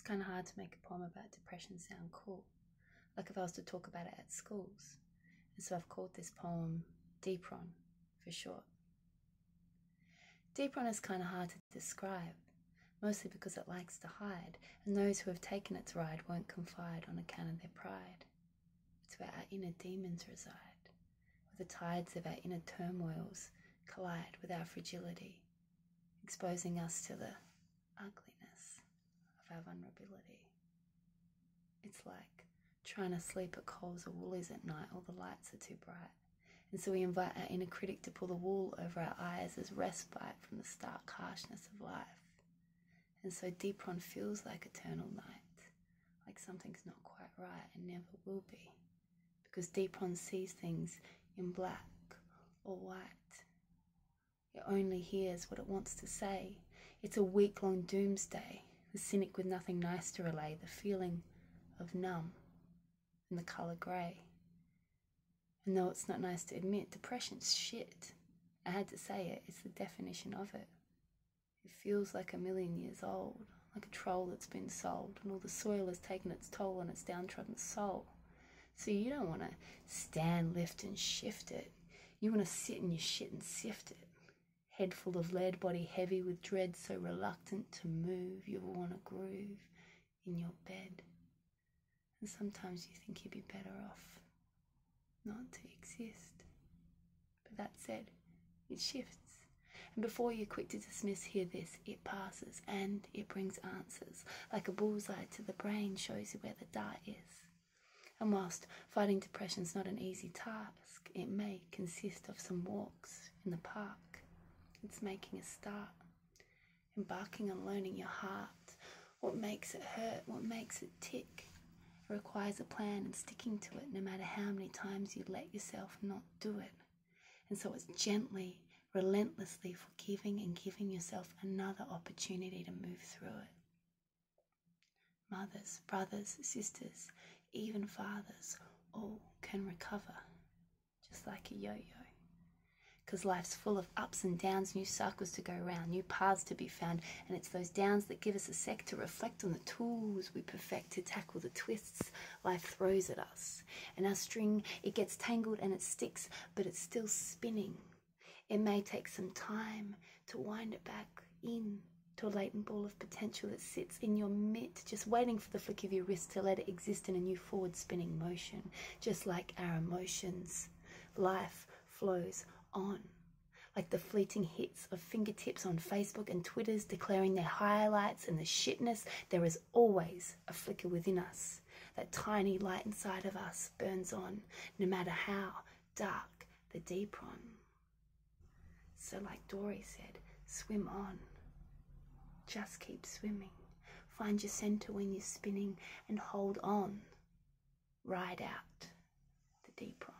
kind of hard to make a poem about depression sound cool, like if I was to talk about it at schools. And so I've called this poem D-PRON for short. D-PRON is kind of hard to describe, mostly because it likes to hide, and those who have taken its ride won't confide on account of their pride. It's where our inner demons reside, where the tides of our inner turmoils collide with our fragility, exposing us to the ugliness of our vulnerability. It's like trying to sleep at Coles or Woolies at night, all the lights are too bright. And so we invite our inner critic to pull the wool over our eyes as respite from the stark harshness of life. And so D-PRON feels like eternal night, like something's not quite right and never will be. Because D-PRON sees things in black or white. It only hears what it wants to say. It's a week-long doomsday, the cynic with nothing nice to relay, the feeling of numb and the colour grey. And though it's not nice to admit, depression's shit. I had to say it, it's the definition of it. It feels like 1,000,000 years old, like a troll that's been sold, and all the soil has taken its toll on its downtrodden soul. So you don't want to stand, lift and shift it. You want to sit in your shit and sift it. Head full of lead, body heavy with dread, so reluctant to move, you'll want to groove in your bed. And sometimes you think you'd be better off not to exist. But that said, it shifts. And before you're quick to dismiss, hear this, it passes and it brings answers. Like a bullseye to the brain, shows you where the dart is. And whilst fighting depression's not an easy task, it may consist of some walks in the park. It's making a start, embarking on learning your heart, what makes it hurt, what makes it tick. It requires a plan and sticking to it, no matter how many times you let yourself not do it. And so it's gently, relentlessly forgiving and giving yourself another opportunity to move through it. Mothers, brothers, sisters, even fathers, all can recover, just like a yo-yo. Because life's full of ups and downs, new cycles to go round, new paths to be found, and it's those downs that give us a sec to reflect on the tools we perfect to tackle the twists life throws at us. And our string, it gets tangled and it sticks, but it's still spinning. It may take some time to wind it back in to a latent ball of potential that sits in your mitt, just waiting for the flick of your wrist to let it exist in a new forward spinning motion. Just like our emotions, life flows on, like the fleeting hits of fingertips on Facebook and Twitters declaring their highlights and the shitness. There is always a flicker within us. That tiny light inside of us burns on, no matter how dark the D-PRON. So like Dory said, swim on. Just keep swimming. Find your center when you're spinning and hold on. Ride out the D-PRON.